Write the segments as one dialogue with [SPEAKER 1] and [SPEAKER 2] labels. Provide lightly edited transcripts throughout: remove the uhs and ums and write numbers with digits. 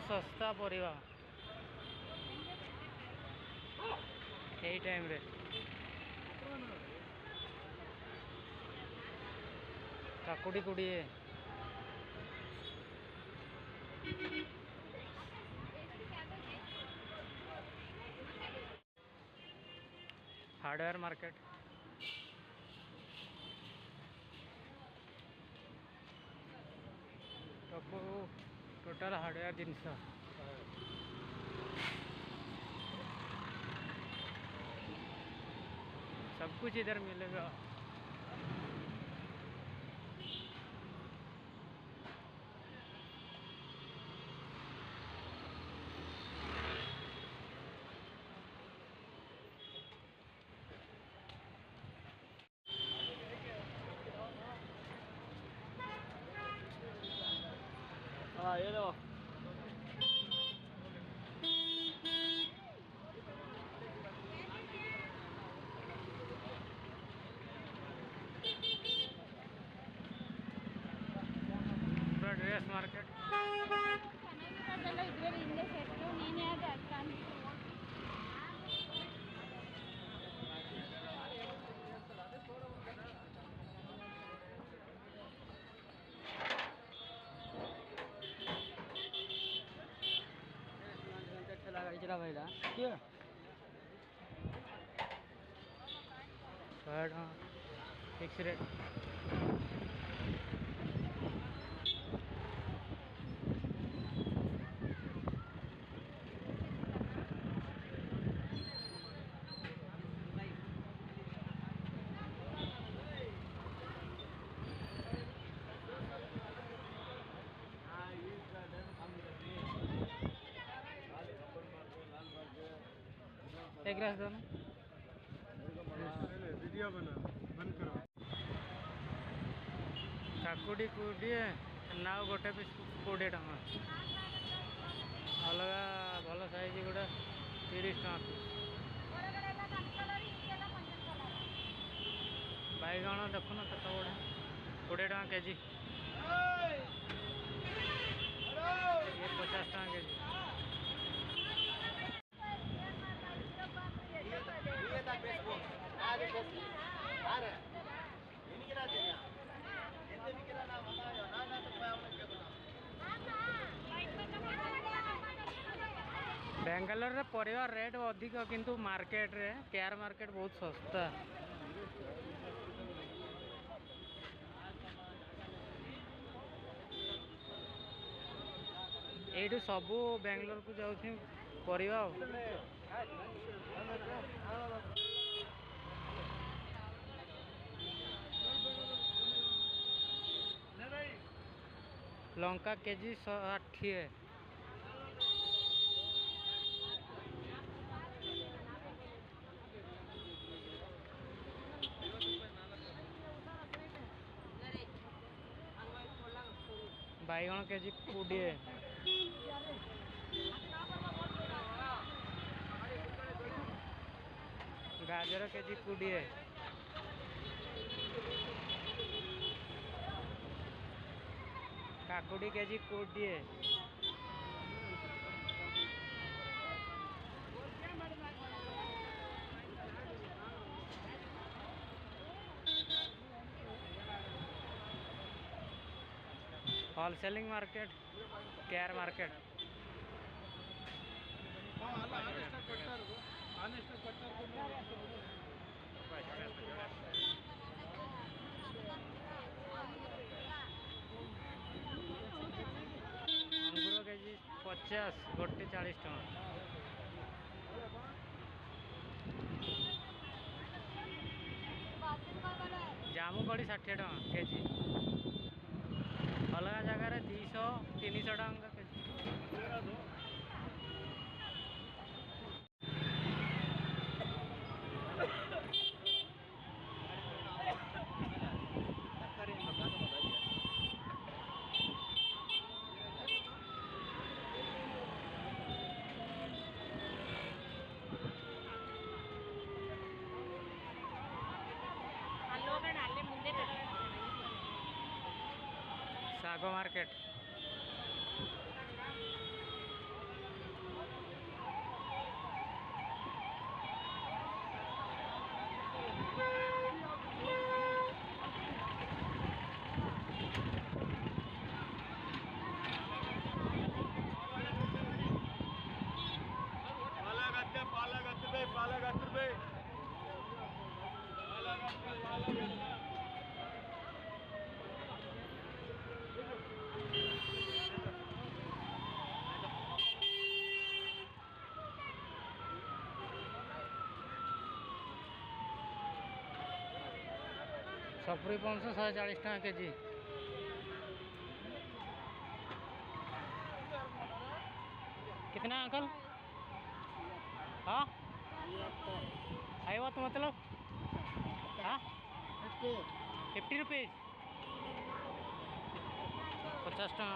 [SPEAKER 1] बहुत सस्ता परिवा यही टाइम रे काकुड़ी 20 हार्डवेयर मार्केट टोटल हार्डवेयर जिनस सब कुछ इधर मिलेगा।
[SPEAKER 2] हाँ ये लो
[SPEAKER 1] ड्रेस मार्केट
[SPEAKER 2] चला भाईला क्या
[SPEAKER 1] शर्ट हाँ फिक्स रेट एक ग्लास दो ना
[SPEAKER 3] वीडियो बना बंद करो
[SPEAKER 1] काकुड़ी 20 नाव गोटे पिस 20 टଙ୍କା अलग भल साइज गुड़ा 30 टଙ୍କା बैगण देखुन केत गुड़ा 20 टଙ୍କା केजी ये 50 टଙ୍କା केजी बेंगालोर रे परिवार रेट अधिक किंतु मार्केट रे केयर मार्केट बहुत सस्ता एठू सबू बेंगलोर को जाऊँ परिवा लंका केजी 60 बैगण केजी 20 गाजर केजी 20 काकुड़ी केजी 20 होलसेलिंग मार्केट केयर मार्केट अंगूर केजी 50 गोटे 40 टଙ୍କା जामुकोड़ी 60 टଙ୍କା केजी अलग जगार 200-300 टଙ୍କା केजी सागो मार्केट सपुरी 540 टका केजी। कितना अंकल? हाँ तो मतलब हाँ 50 रुपीज़ 50 टका।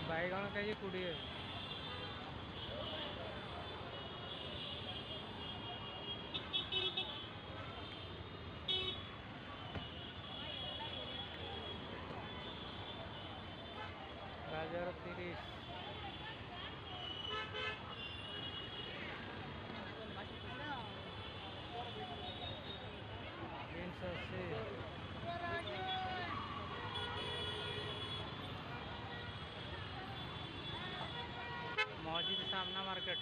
[SPEAKER 1] बैगण के जी 20। गाजर 30। बीन्स 80। मौजिद सामना मार्केट।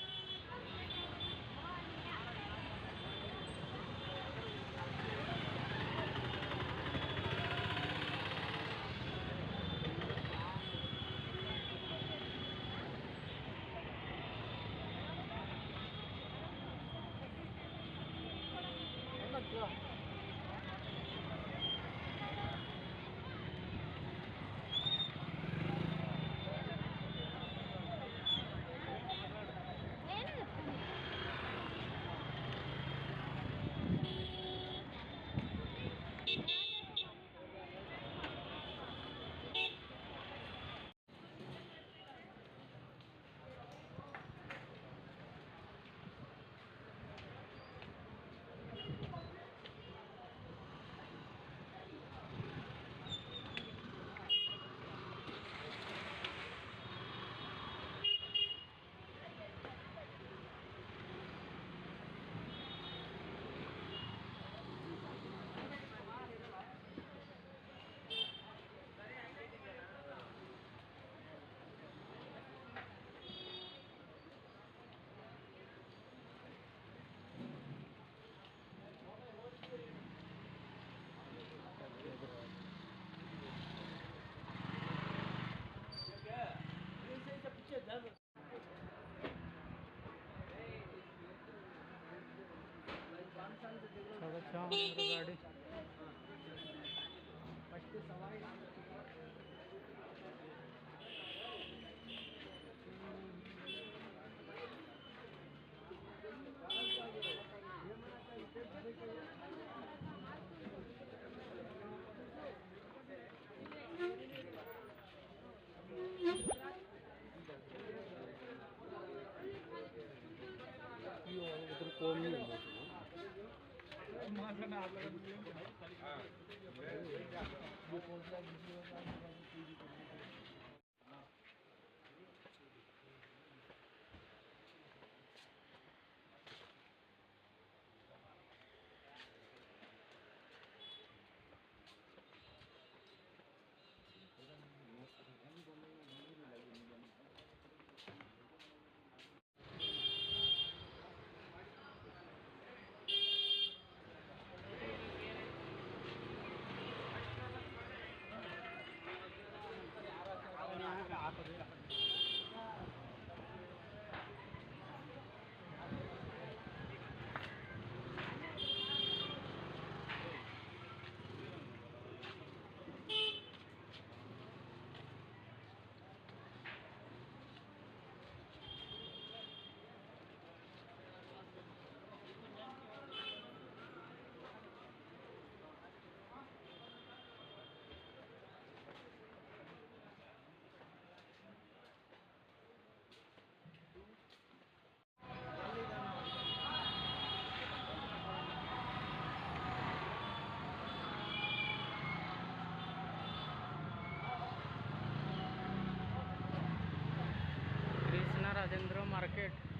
[SPEAKER 1] गाड़ी राजेंद्र मार्केट।